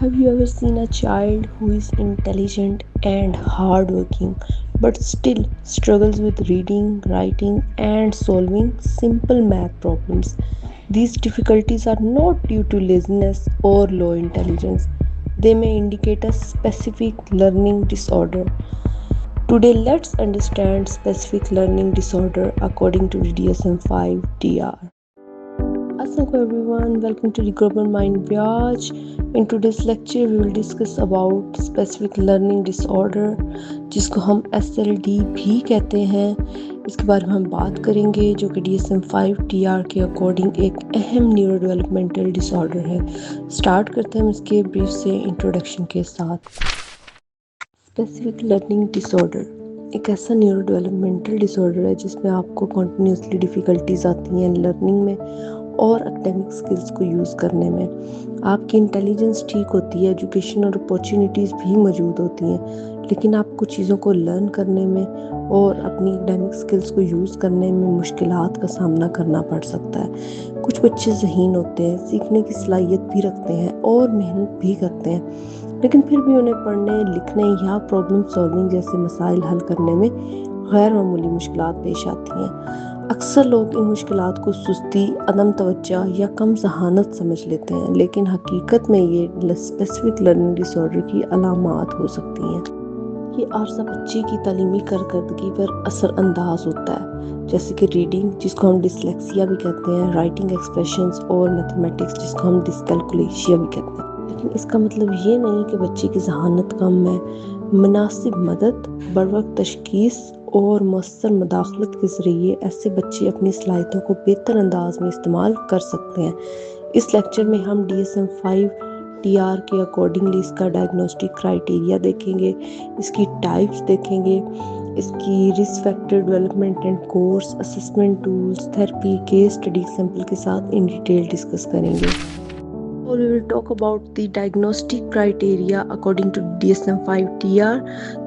Have you ever seen a child who is intelligent and hardworking but still struggles with reading, writing, and solving simple math problems? These difficulties are not due to laziness or low intelligence, they may indicate a specific learning disorder. Today, let's understand specific learning disorder according to the DSM-5 TR. Assalamu everyone, welcome to the Global Mind Vyaj. In today's lecture, we will discuss about specific learning disorder, जिसको हम SLD भी कहते हैं। इसके बारे में हम बात करेंगे, जो कि DSM-5 TR के अकॉर्डिंग एक अहम न्यूरो डेवलपमेंटल डिसऑर्डर है। स्टार्ट करते हैं हम इसके ब्रीफ से इंट्रोडक्शन के साथ। स्पेसिफिक लर्निंग डिसऑर्डर एक ऐसा न्यूरो डेवलपमेंटल डिसऑर्डर है जिसमें आपको कॉन्टिन्यूसली डिफ़िकल्टीज आती हैं लर्निंग में और एकेडमिक स्किल्स को यूज़ करने में। आपकी इंटेलिजेंस ठीक होती है, एजुकेशन और अपॉर्चुनिटीज़ भी मौजूद होती हैं, लेकिन आपको चीज़ों को लर्न करने में और अपनी एकेडमिक स्किल्स को यूज़ करने में मुश्किलात का सामना करना पड़ सकता है। कुछ बच्चे ज़हीन होते हैं, सीखने की सलाहियत भी रखते हैं और मेहनत भी करते हैं, लेकिन फिर भी उन्हें पढ़ने, लिखने या प्रॉब्लम सॉल्विंग जैसे मसाइल हल करने में गैर मामूली मुश्किलात पेश आती हैं। अक्सर लोग इन मुश्किलात को सुस्ती, अदम तवज्जो या कम जहानत समझ लेते हैं, लेकिन हकीकत में ये स्पेसिफिक लर्निंग डिसऑर्डर की अलामात हो सकती हैं। ये आर्सा बच्चे की तालीमी कारकर्दगी पर असरअंदाज होता है, जैसे कि रीडिंग, जिसको हम डिसलेक्सिया भी कहते हैं, राइटिंग एक्सप्रेशंस और मैथमेटिक्स, जिसको हम डिसकैलकुलेशिया भी कहते हैं। लेकिन इसका मतलब ये नहीं कि बच्चे की जहानत कम है। मुनासिब मदद, बरवक्त तशखीस और मौसर मदाखलत के ज़रिए ऐसे बच्चे अपनी सलाहियतों को बेहतर अंदाज में इस्तेमाल कर सकते हैं। इस लेक्चर में हम DSM-5 TR के अकॉर्डिंगली इसका डायग्नोस्टिक क्राइटेरिया देखेंगे, इसकी टाइप्स देखेंगे, इसकी risk factor development and course, assessment tools, therapy, case study sample के साथ इन डिटेल डिस्कस करेंगे। और we will talk about the diagnostic criteria according to DSM-5 TR।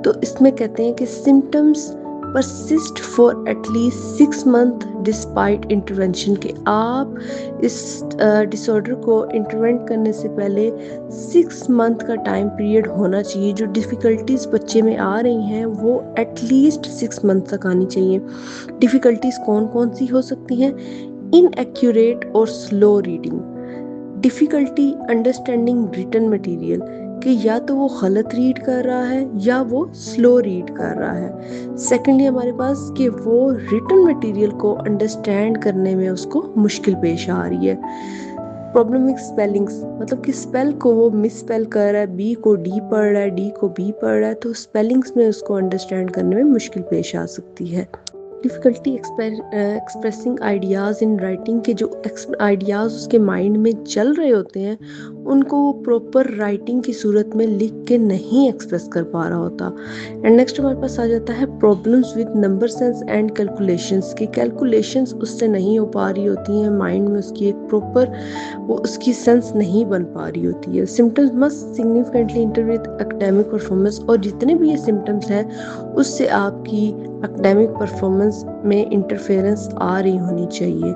तो इसमें कहते हैं कि symptoms persist for at least 6 months despite intervention, कि आप इस डिसऑर्डर को इंटरवेंट करने से पहले 6 मंथ का टाइम पीरियड होना चाहिए। जो डिफ़िकल्टीज़ बच्चे में आ रही हैं वो एटलीस्ट 6 मंथ तक आनी चाहिए। डिफ़िकल्टीज़ कौन कौन सी हो सकती हैं? इनएक्यूरेट और slow reading, difficulty understanding written material, कि या तो वो गलत रीड कर रहा है या वो स्लो रीड कर रहा है। सेकेंडली हमारे पास कि वो रिटन मटेरियल को अंडरस्टैंड करने में उसको मुश्किल पेश आ रही है। प्रॉब्लमिक स्पेलिंग्स, मतलब कि स्पेल को वो मिस स्पेल कर रहा है, बी को डी पढ़ रहा है, डी को बी पढ़ रहा है, तो स्पेलिंग्स में उसको अंडरस्टैंड करने में मुश्किल पेश आ सकती है। Difficulty expressing ideas in writing, के जो आइडियाज़ उसके माइंड में चल रहे होते हैं उनको वो प्रॉपर राइटिंग की सूरत में लिख के नहीं एक्सप्रेस कर पा रहा होता। एंड नेक्स्ट हमारे पास आ जाता है problems with number sense and calculations, की कैलकुलेशंस उससे नहीं हो पा रही होती हैं, माइंड में उसकी एक प्रॉपर वो उसकी सेंस नहीं बन पा रही होती है। Symptoms must significantly inter with academic performance, और जितने भी ये सिम्टम्स हैं उससे आपकी एकेडमिक परफॉर्मेंस में इंटरफेरेंस आ रही होनी चाहिए,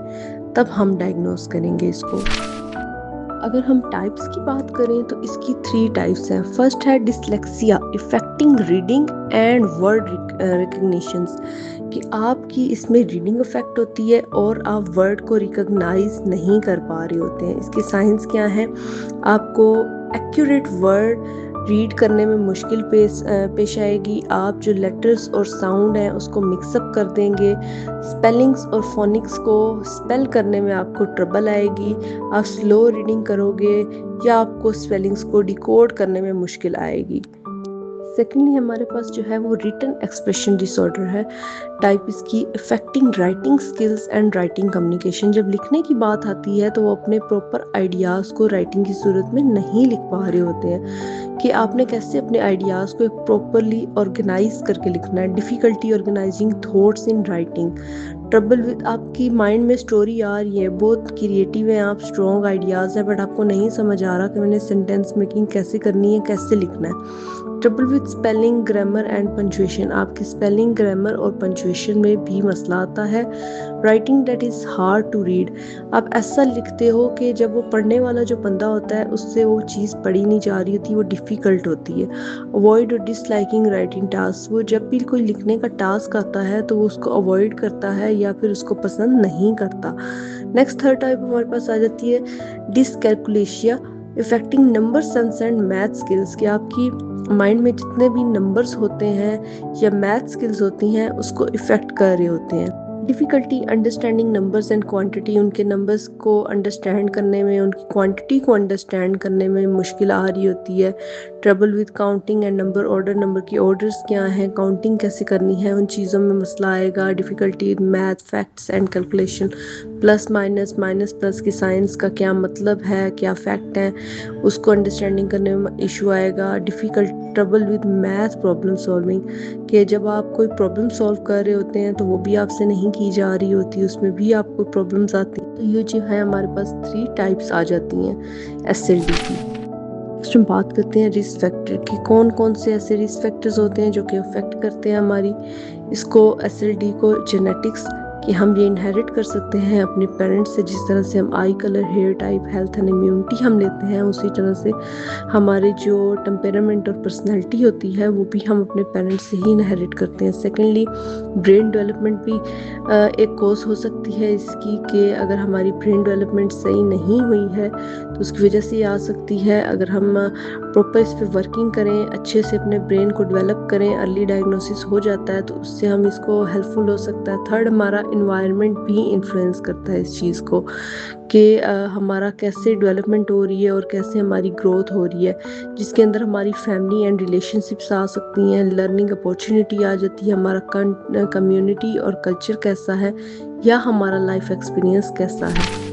तब हम डायग्नोस करेंगे इसको। अगर हम टाइप्स की बात करें तो इसकी 3 टाइप्स हैं। फर्स्ट है dyslexia, affecting reading and word recognitions, कि आपकी इसमें रीडिंग इफेक्ट होती है और आप वर्ड को रिकॉग्नाइज नहीं कर पा रहे होते हैं। इसके साइंस क्या हैं? आपको एक्यूरेट वर्ड रीड करने में मुश्किल पेश आएगी, आप जो लेटर्स और साउंड हैं उसको मिक्सअप कर देंगे, स्पेलिंग्स और फोनिक्स को स्पेल करने में आपको ट्रबल आएगी, आप स्लो रीडिंग करोगे या आपको स्पेलिंग्स को डिकोड करने में मुश्किल आएगी। सेकेंडली हमारे पास जो है वो रिटन एक्सप्रेशन डिसऑर्डर है। टाइप इसकी affecting writing skills and writing communication, जब लिखने की बात आती है तो वो अपने प्रॉपर आइडियाज़ को राइटिंग की सूरत में नहीं लिख पा रहे होते हैं, कि आपने कैसे अपने आइडियाज़ को एक प्रॉपरली ऑर्गेनाइज करके लिखना है। Difficulty organising thoughts in writing, trouble with, आपकी माइंड में स्टोरी आ रही है, बहुत क्रिएटिव है आप, स्ट्रॉन्ग आइडियाज़ है, बट आपको नहीं समझ आ रहा कि मैंने सेंटेंस मेकिंग कैसे करनी है, कैसे लिखना है। Trouble with spelling, grammar and punctuation, आपकी स्पेलिंग, ग्रामर और पंचुएशन में भी मसला आता है। Writing that is hard to read, आप ऐसा लिखते हो कि जब वो पढ़ने वाला जो बंदा होता है उससे वो चीज़ पढ़ी नहीं जा रही होती, वो डिफ़िकल्ट होती है। अवॉइड डिसलाइकिंग राइटिंग टास्क, वो जब भी कोई लिखने का टास्क आता है तो वो उसको अवॉइड करता है या फिर उसको पसंद नहीं करता। नेक्स्ट थर्ड टाइप हमारे पास आ जाती है dyscalculia, affecting number sense and math skills, कि आपकी माइंड में जितने भी नंबर्स होते हैं या मैथ स्किल्स होती हैं उसको इफ़ेक्ट कर रहे होते हैं। Difficulty understanding numbers and quantity, उनके नंबर्स को अंडरस्टैंड करने में, उनकी क्वांटिटी को अंडरस्टैंड करने में मुश्किल आ रही होती है। Trouble with counting and number order, number की ऑर्डर्स क्या हैं, काउंटिंग कैसे करनी है, उन चीज़ों में मसला आएगा। Difficulty math facts and calculation, plus minus, minus plus की साइंस का क्या मतलब है, क्या फैक्ट है, उसको अंडरस्टैंडिंग करने में इशू आएगा। Difficult trouble with math problem solving, कि जब आप कोई प्रॉब्लम सॉल्व कर रहे होते हैं तो वो भी आपसे नहीं की जा रही होती, उसमें भी आपको प्रॉब्लम्स आती हैं। तो ये जो है हमारे पास 3 टाइप्स आ जाती हैं एसएलडी की। नेक्स्ट हम बात करते हैं रिस्क फैक्टर कि कौन कौन से ऐसे रिस्क फैक्टर्स होते हैं जो कि अफेक्ट करते हैं हमारी इसको एसएलडी को। जेनेटिक्स, कि हम ये इनहेरिट कर सकते हैं अपने पेरेंट्स से, जिस तरह से हम eye colour, hair type, health and immunity हम लेते हैं उसी तरह से हमारे जो टेम्परामेंट और पर्सनैलिटी होती है वो भी हम अपने पेरेंट्स से ही इनहेरिट करते हैं। सेकेंडली ब्रेन डेवलपमेंट भी एक कॉज हो सकती है इसकी, कि अगर हमारी ब्रेन डेवलपमेंट सही नहीं हुई है तो उसकी वजह से ये आ सकती है। अगर हम प्रॉपर इस पर वर्किंग करें, अच्छे से अपने ब्रेन को डेवलप करें, अर्ली डायग्नोसिस हो जाता है तो उससे हम इसको हेल्पफुल हो सकता है। थर्ड, हमारा इन्वायरमेंट भी इन्फ्लुएंस करता है इस चीज़ को, कि हमारा कैसे डेवलपमेंट हो रही है और कैसे हमारी ग्रोथ हो रही है, जिसके अंदर हमारी फैमिली एंड रिलेशनशिप्स आ सकती हैं, लर्निंग अपॉर्चुनिटी आ जाती है, हमारा कम्युनिटी और कल्चर कैसा है, या हमारा लाइफ एक्सपीरियंस कैसा है।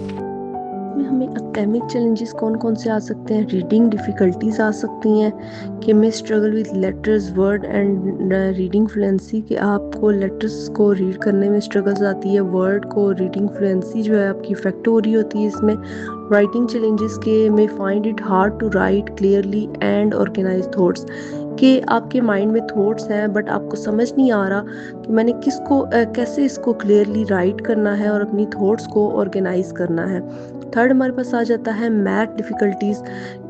हमें एकेडमिक चैलेंजेस कौन कौन से आ सकते हैं। रीडिंग डिफ़िकल्टीज आ सकती हैं, कि मैं struggle with letters, word and reading fluency, कि आपको लेटर्स को रीड करने में स्ट्रगल्स आती है, वर्ड को रीडिंग फ्लुएंसी जो है आपकी इफेक्ट हो रही होती है इसमें। राइटिंग चैलेंजेस के में find it hard to write clearly and organise thoughts, कि आपके माइंड में थॉट्स हैं बट आपको समझ नहीं आ रहा कि मैंने किसको कैसे इसको क्लियरली राइट करना है और अपनी थॉट्स को ऑर्गेनाइज करना है। थर्ड हमारे पास आ जाता है मैथ डिफ़िकल्टीज़,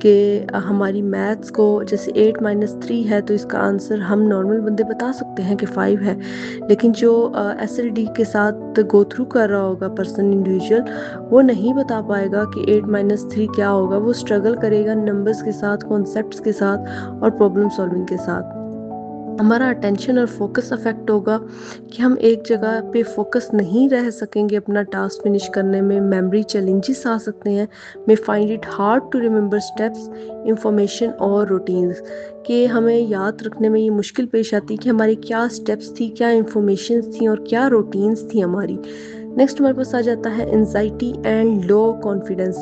कि हमारी मैथ्स को, जैसे 8 माइनस 3 है तो इसका आंसर हम नॉर्मल बंदे बता सकते हैं कि 5 है, लेकिन जो एसएलडी के साथ गो थ्रू कर रहा होगा पर्सन, इंडिविजुअल, वो नहीं बता पाएगा कि 8 माइनस 3 क्या होगा। वो स्ट्रगल करेगा नंबर्स के साथ, कॉन्सेप्ट्स के साथ और प्रॉब्लम सॉल्विंग के साथ। हमारा अटेंशन और फोकस अफेक्ट होगा, कि हम एक जगह पे फोकस नहीं रह सकेंगे अपना टास्क फिनिश करने में। मेमोरी चैलेंजेस आ सकते हैं, may find it hard to remember steps, information और रूटीन्स, कि हमें याद रखने में ये मुश्किल पेश आती है कि हमारी क्या स्टेप्स थी, क्या इंफॉर्मेशन थी और क्या रूटीन्स थी हमारी। नेक्स्ट हमारे पास आ जाता है एंजाइटी एंड लो कॉन्फिडेंस।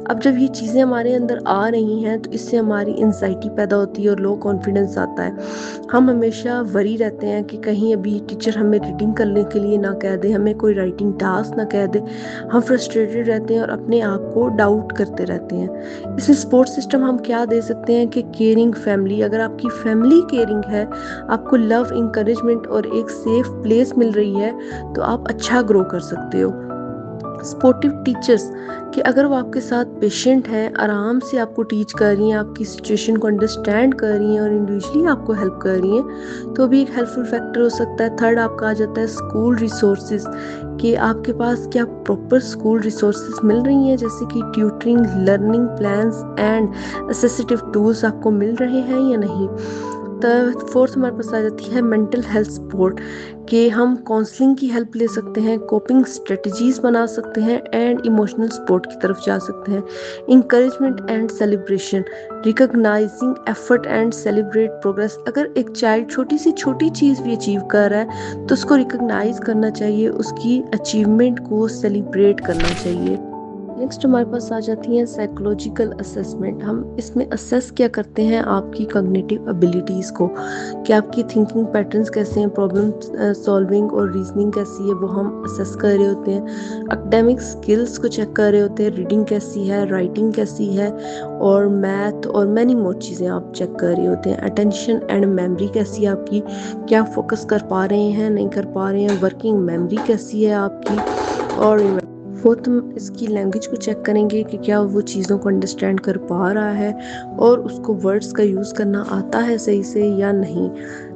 अब जब ये चीज़ें हमारे अंदर आ रही हैं तो इससे हमारी एंजाइटी पैदा होती है और लो कॉन्फिडेंस आता है। हम हमेशा वरी रहते हैं कि कहीं अभी टीचर हमें रीडिंग करने के लिए ना कह दे, हमें कोई राइटिंग टास्क ना कह दे। हम फ्रस्ट्रेटेड रहते हैं और अपने आप को डाउट करते रहते हैं। इसमें सपोर्ट सिस्टम हम क्या दे सकते हैं, कि केयरिंग फैमिली, अगर आपकी फैमिली केयरिंग है, आपको लव, इंकरेजमेंट और एक सेफ प्लेस मिल रही है तो आप अच्छा ग्रो कर सकते हो। सपोर्टिव टीचर्स, कि अगर वो आपके साथ पेशेंट हैं, आराम से आपको टीच कर रही हैं, आपकी सिचुएशन को अंडरस्टैंड कर रही हैं और इंडिविजुअली आपको हेल्प कर रही हैं, तो भी एक हेल्पफुल फैक्टर हो सकता है। थर्ड आपका आ जाता है स्कूल रिसोर्सेज, कि आपके पास क्या प्रॉपर स्कूल रिसोर्सेज मिल रही हैं, जैसे कि tutoring, learning plans and assistive tools आपको मिल रहे हैं या नहीं। तो फोर्थ हमारे पास आ जाती है मेंटल हेल्थ सपोर्ट, कि हम काउंसलिंग की हेल्प ले सकते हैं, कोपिंग स्ट्रेटजीज बना सकते हैं एंड इमोशनल सपोर्ट की तरफ जा सकते हैं। Encouragement and celebration, recognising effort and celebrate progress, अगर एक चाइल्ड छोटी सी छोटी चीज़ भी अचीव कर रहा है तो उसको रिकॉग्नाइज करना चाहिए, उसकी अचीवमेंट को सेलिब्रेट करना चाहिए। नेक्स्ट हमारे पास आ जाती हैं साइकोलॉजिकल असेसमेंट। हम इसमें असेस क्या करते हैं, आपकी कॉग्निटिव एबिलिटीज़ को, कि आपकी थिंकिंग पैटर्न्स कैसे हैं, प्रॉब्लम सॉल्विंग और रीजनिंग कैसी है, वो हम असेस कर रहे होते हैं। एकेडमिक स्किल्स को चेक कर रहे होते हैं, रीडिंग कैसी है, राइटिंग कैसी है, और मैथ और मैनी मोर चीज़ें आप चेक कर रहे होते हैं। अटेंशन एंड मेमोरी कैसी है आपकी, क्या फोकस कर पा रहे हैं, नहीं कर पा रहे हैं, वर्किंग मेमोरी कैसी है आपकी। और फोर्थ, हम इसकी लैंग्वेज को चेक करेंगे कि क्या वो चीज़ों को अंडरस्टैंड कर पा रहा है और उसको वर्ड्स का यूज़ करना आता है सही से या नहीं।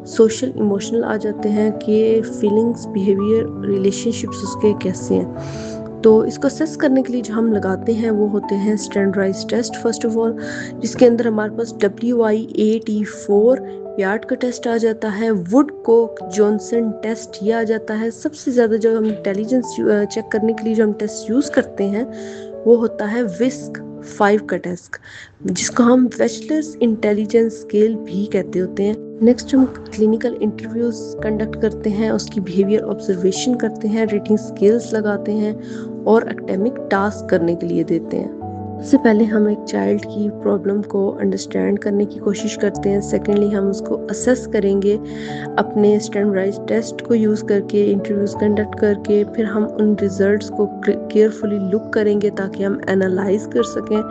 सोशल इमोशनल आ जाते हैं कि फीलिंग्स, बिहेवियर, रिलेशनशिप्स उसके कैसे हैं। तो इसको असेस करने के लिए जो हम लगाते हैं वो होते हैं standardise test first of all, जिसके अंदर हमारे पास WIAT-4 प्यार्ट का टेस्ट आ जाता है, वुडकॉक जॉनसन टेस्ट ये आ जाता है। सबसे ज़्यादा जो हम इंटेलिजेंस चेक करने के लिए जो हम टेस्ट यूज़ करते हैं वो होता है WISC-5 का टेस्ट, जिसको हम बैचलर्स इंटेलिजेंस स्केल भी कहते होते हैं। नेक्स्ट हम क्लिनिकल इंटरव्यूज कंडक्ट करते हैं, उसकी बिहेवियर ऑब्जर्वेशन करते हैं, रेटिंग स्किल्स लगाते हैं और एकेडमिक टास्क करने के लिए देते हैं। सबसे पहले हम एक चाइल्ड की प्रॉब्लम को अंडरस्टैंड करने की कोशिश करते हैं। सेकेंडली हम उसको असेस करेंगे अपने स्टैंडर्डाइज टेस्ट को यूज़ करके, इंटरव्यूज़ कंडक्ट करके। फिर हम उन रिजल्ट्स को केयरफुली लुक करेंगे ताकि हम एनालाइज कर सकें।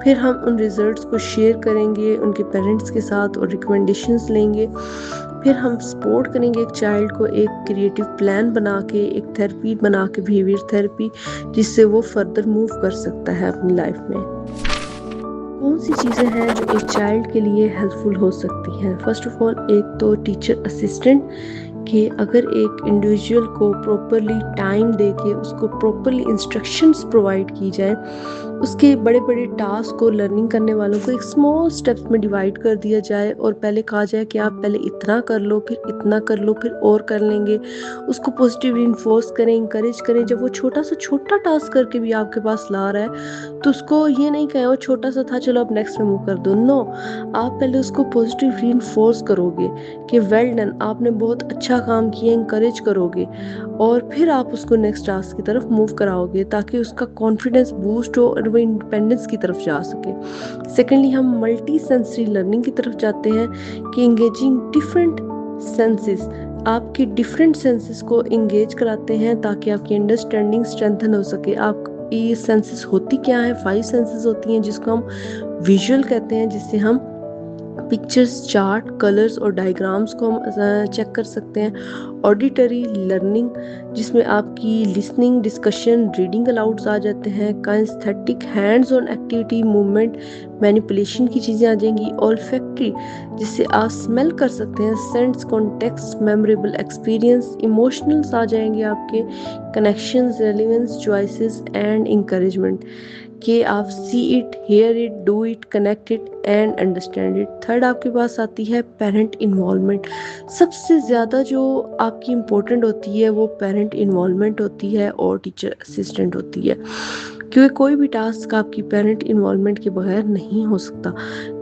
फिर हम उन रिजल्ट्स को शेयर करेंगे उनके पेरेंट्स के साथ और रिकमेंडेशंस लेंगे। फिर हम सपोर्ट करेंगे एक चाइल्ड को एक क्रिएटिव प्लान बना के, एक थेरेपी बना के, बिहेवियर थेरेपी, जिससे वो फर्दर मूव कर सकता है अपनी लाइफ में। कौन सी चीज़ें हैं जो एक चाइल्ड के लिए हेल्पफुल हो सकती हैं? फर्स्ट ऑफ ऑल, एक तो टीचर असिस्टेंट, कि अगर एक इंडिविजुअल को प्रॉपरली टाइम दे के उसको प्रॉपरली इंस्ट्रक्शंस प्रोवाइड की जाए, उसके बड़े बड़े टास्क को लर्निंग करने वालों को एक स्मॉल स्टेप्स में डिवाइड कर दिया जाए और पहले कहा जाए कि आप पहले इतना कर लो, फिर इतना कर लो, फिर और कर लेंगे। उसको पॉजिटिव इन्फोर्स करें, इंकरेज करें। जब वो छोटा से छोटा टास्क करके भी आपके पास ला रहा है तो उसको ये नहीं कहें वो छोटा सा था, चलो अब नेक्स्ट में मूव कर दो। नो, आप पहले उसको पॉजिटिव रीइंफोर्स करोगे कि वेल डन, आपने बहुत अच्छा काम किया, इंकरेज करोगे, और फिर आप उसको नेक्स्ट टास्क की तरफ मूव कराओगे ताकि उसका कॉन्फिडेंस बूस्ट हो और वो इंडिपेंडेंस की तरफ जा सके। सेकेंडली, हम मल्टी सेंसरी लर्निंग की तरफ जाते हैं कि इंगेजिंग डिफरेंट सेंसेस, आपकी डिफरेंट सेंसेस को इंगेज कराते हैं ताकि आपकी अंडरस्टैंडिंग स्ट्रेंथन हो सके। आप ये सेंसेस होती क्या है? 5 सेंसेस होती हैं जिसको हम विजुअल कहते हैं, जिससे हम पिक्चर्स, चार्ट, कलर्स और डायग्राम्स को हम चेक कर सकते हैं। ऑडिटरी लर्निंग, जिसमें आपकी लिसनिंग, डिस्कशन, रीडिंग अलाउड्स आ जाते हैं। Kinaesthetic, hands on activity, movement, manipulation की चीज़ें आ जाएंगी। ऑल्फैक्टरी, जिससे आप स्मेल कर सकते हैं। Sense, context, memorable experience. Emotionals आ जाएंगे आपके connections, relevance, choices and encouragement, कि आप see it, hear it, do it, connect it and understand it. Third आपके पास आती है पेरेंट इन्वॉल्वमेंट। सबसे ज़्यादा जो आपकी इम्पोर्टेंट होती है वो पेरेंट इन्वॉल्वमेंट होती है और टीचर असिस्टेंट होती है, क्योंकि कोई भी टास्क आपकी पेरेंट इन्वॉल्वमेंट के बगैर नहीं हो सकता।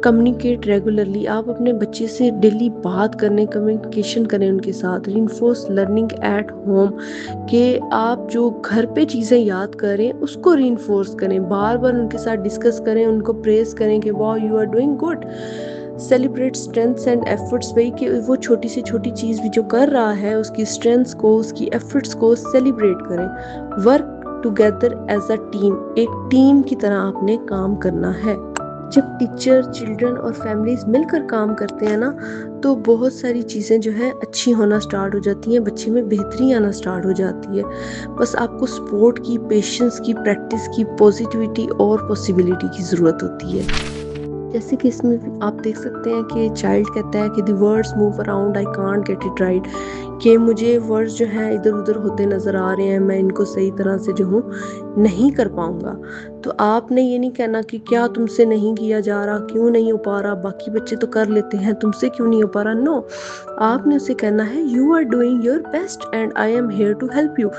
कम्युनिकेट रेगुलरली, आप अपने बच्चे से डेली बात करने, कम्युनिकेशन करें उनके साथ। रीइंफोर्स लर्निंग एट होम, कि आप जो घर पे चीज़ें याद करें उसको रीइंफोर्स करें, बार बार उनके साथ डिस्कस करें, उनको प्रेज करें कि वाह you are doing good. Celebrate strengths and efforts, वही कि वो छोटी से छोटी चीज़ भी जो कर रहा है उसकी स्ट्रेंथ्स को, उसकी एफर्ट्स को सेलिब्रेट करें। Work together as a team, एक टीम की तरह आपने काम करना है। जब टीचर, चिल्ड्रन और फैमिलीज मिलकर काम करते हैं ना, तो बहुत सारी चीज़ें जो है अच्छी होना स्टार्ट हो जाती हैं, बच्चे में बेहतरी आना स्टार्ट हो जाती है। बस आपको सपोर्ट की, पेशेंस की, प्रैक्टिस की, पॉजिटिविटी और पॉसिबिलिटी की ज़रूरत होती है। जैसे कि इसमें आप देख सकते हैं कि चाइल्ड कहता है कि the words move around, I can't get it right, कि मुझे वर्ड्स जो हैं इधर उधर होते नज़र आ रहे हैं, मैं इनको सही तरह से जो हूँ नहीं कर पाऊँगा। तो आपने ये नहीं कहना कि क्या तुमसे नहीं किया जा रहा, क्यों नहीं हो पा रहा, बाकी बच्चे तो कर लेते हैं, तुमसे क्यों नहीं हो पा रहा। नो, आपने उसे कहना है you are doing your best and I am here to help you,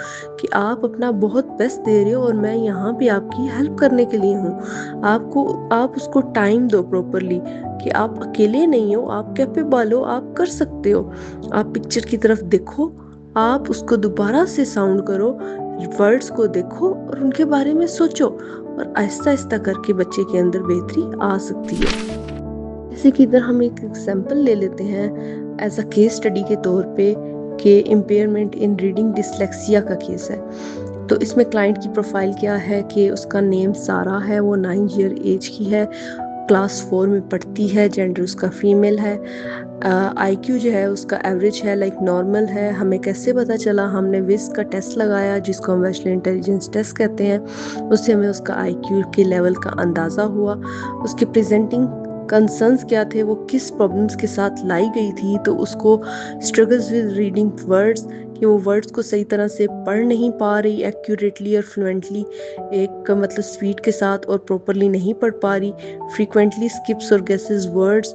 कि आप अपना बहुत बेस्ट दे रहे हो और मैं यहाँ पे आपकी हेल्प करने के लिए हूँ। आप उसको टाइम दो प्रॉपरली, कि आप अकेले नहीं हो, आप कैपेबल हो, आप कर सकते हो। आप पिक्चर की तरफ देखो, आप उसको दोबारा से साउंड करो, वर्ड्स को देखो और उनके बारे में सोचो। और आहिस्ता आहिस्ता करके बच्चे के अंदर बेहतरी आ सकती है। जैसे कि इधर हम एक एग्जाम्पल ले लेते हैं एज अ केस स्टडी के तौर पे कि इम्पेयरमेंट इन रीडिंग डिसलेक्सिया का केस है। तो इसमें क्लाइंट की प्रोफाइल क्या है कि उसका नेम सारा है, वो 9 ईयर एज की है, क्लास 4 में पढ़ती है, जेंडर उसका फीमेल है, आईक्यू जो है उसका एवरेज है, लाइक नॉर्मल है। हमें कैसे पता चला? हमने विस का टेस्ट लगाया जिसको हम इमोशनल इंटेलिजेंस टेस्ट कहते हैं, उससे हमें उसका आईक्यू के लेवल का अंदाज़ा हुआ। उसके प्रेजेंटिंग कंसर्न्स क्या थे, वो किस प्रॉब्लम्स के साथ लाई गई थी, तो उसको स्ट्रगल्स विद रीडिंग वर्ड्स, कि वो वर्ड्स को सही तरह से पढ़ नहीं पा रही एक्यूरेटली और फ्लुएंटली, एक मतलब स्पीड के साथ और प्रॉपरली नहीं पढ़ पा रही, फ्रीक्वेंटली स्किप्स और गेसेस वर्ड्स,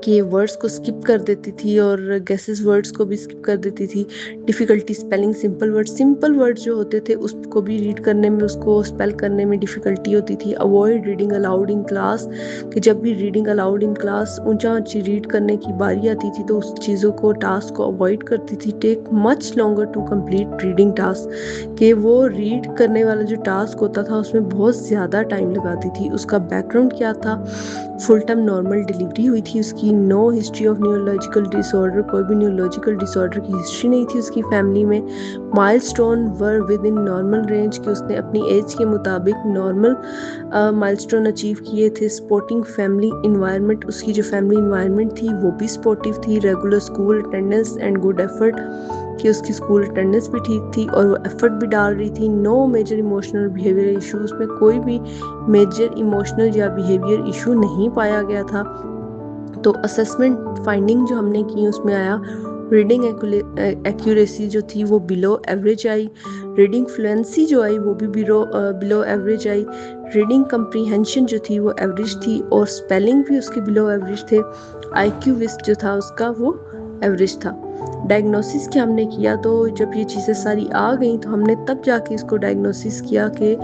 के वर्ड्स को स्किप कर देती थी और गेसेस वर्ड्स को भी स्किप कर देती थी, डिफ़िकल्टी स्पेलिंग सिंपल वर्ड जो होते थे उसको भी रीड करने में, उसको स्पेल करने में डिफ़िकल्टी होती थी। Avoid reading allowed in class, कि जब भी रीडिंग अलाउड इन क्लास ऊंचा ऊंची रीड करने की बारी आती थी तो उस चीज़ों को, टास्क को अवॉइड करती थी। Take much longer to complete reading task, कि वो रीड करने वाला जो टास्क होता था उसमें बहुत ज़्यादा टाइम लगाती थी। उसका बैकग्राउंड क्या था? फुल टाइम नॉर्मल डिलीवरी हुई थी उसकी, no history of neurological disorder, कोई भी न्यूरोलॉजिकल डिसऑर्डर की हिस्ट्री नहीं थी उसकी फैमिली में। Milestone were with in normal range, कि उसने अपनी एज के मुताबिक नॉर्मल माइलस्टोन अचीव किए थे। सपोर्टिंग फैमिली इन्वायरमेंट, उसकी जो फैमिली इन्वायरमेंट थी वो भी सपोर्टिव थी। Regular school attendance and good effort, कि उसकी स्कूल अटेंडेंस भी ठीक थी और वो एफर्ट भी डाल रही थी। No major emotional behaviour issues, में कोई भी मेजर इमोशनल या बिहेवियर इशू नहीं पाया गया था। तो असेसमेंट फाइंडिंग जो हमने की उसमें आया, रीडिंग एक्यूरेसी जो थी वो बिलो एवरेज आई, रीडिंग फ्लुएंसी जो आई वो भी बिलो एवरेज आई, रीडिंग कंप्रीहेंशन जो थी वो एवरेज थी और स्पेलिंग भी उसके बिलो एवरेज थे। आईक्यू विस्ट जो था उसका वो एवरेज था। डायग्नोसिस क्या हमने किया, तो जब ये चीज़ें सारी आ गई तो हमने तब जाके इसको डायग्नोसिस किया कि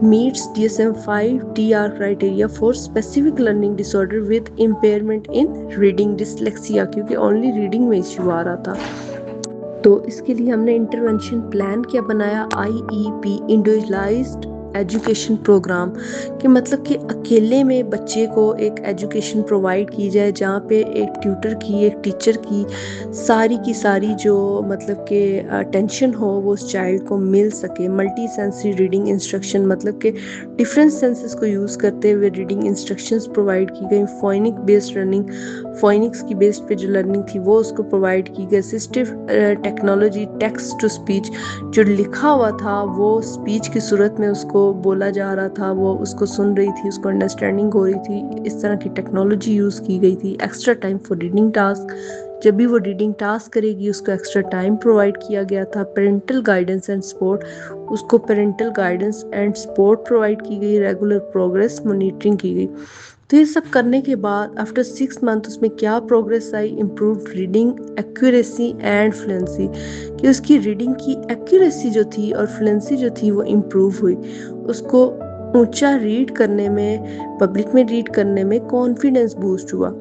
meets DSM-5 TR criteria for specific learning disorder with impairment in reading dyslexia, क्योंकि ओनली रीडिंग में इश्यू आ रहा था। तो इसके लिए हमने इंटरवेंशन प्लान क्या बनाया, IEP इंडिविजुअलाइज्ड एजुकेशन प्रोग्राम, कि मतलब कि अकेले में बच्चे को एक एजुकेशन प्रोवाइड की जाए जहाँ पे एक ट्यूटर की, एक टीचर की सारी की सारी जो मतलब कि अटेंशन हो वो उस चाइल्ड को मिल सके। मल्टी सेंसरी रीडिंग इंस्ट्रक्शन, मतलब कि डिफरेंट सेंसेस को यूज़ करते हुए रीडिंग इंस्ट्रक्शंस प्रोवाइड की गई। फोनिक बेस्ड लर्निंग, फोनिक्स की बेस्ड पे जो लर्निंग थी वो उसको प्रोवाइड की गई। Assistive technology, text to speech, जो लिखा हुआ था वो स्पीच की सूरत में उसको बोला जा रहा था, वो उसको सुन रही थी, उसको अंडरस्टैंडिंग हो रही थी, इस तरह की टेक्नोलॉजी यूज़ की गई थी। Extra time for reading task, जब भी वो रीडिंग टास्क करेगी उसको एक्स्ट्रा टाइम प्रोवाइड किया गया था। पेरेंटल गाइडेंस एंड सपोर्ट, उसको parental guidance and support provide की गई। रेगुलर प्रोग्रेस मॉनिटरिंग की गई। तो ये सब करने के बाद आफ्टर 6 मंथ उसमें क्या progress I, improved reading accuracy and fluency, कि उसकी रीडिंग की एक्यूरेसी जो थी और फ्लुएंसी जो थी वो इम्प्रूव हुई। उसको ऊंचा रीड करने में, पब्लिक में रीड करने में कॉन्फिडेंस बूस्ट हुआ।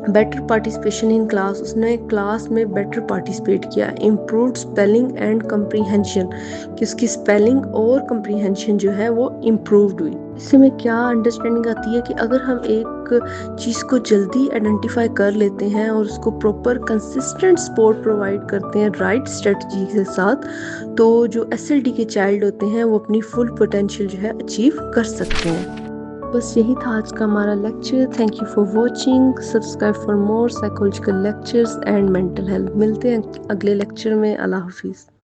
बेटर पार्टिसिपेशन इन क्लास, उसने क्लास में बेटर पार्टिसिपेट किया। इम्प्रूव्ड स्पेलिंग एंड कंप्रीहेंशन, कि उसकी स्पेलिंग और कंप्रीहेंशन जो है वो इम्प्रूव्ड हुई। इससे में क्या अंडरस्टैंडिंग आती है कि अगर हम एक चीज़ को जल्दी आइडेंटिफाई कर लेते हैं और उसको प्रॉपर कंसिस्टेंट सपोर्ट प्रोवाइड करते हैं राइट स्ट्रेटजी के साथ, तो जो SLD के चाइल्ड होते हैं वो अपनी फुल पोटेंशियल जो है अचीव कर सकते हैं। बस यही था आज का हमारा lecture. Thank you for watching. Subscribe for more psychological lectures and mental health. मिलते हैं अगले लेक्चर में। अल्लाह हाफिज़।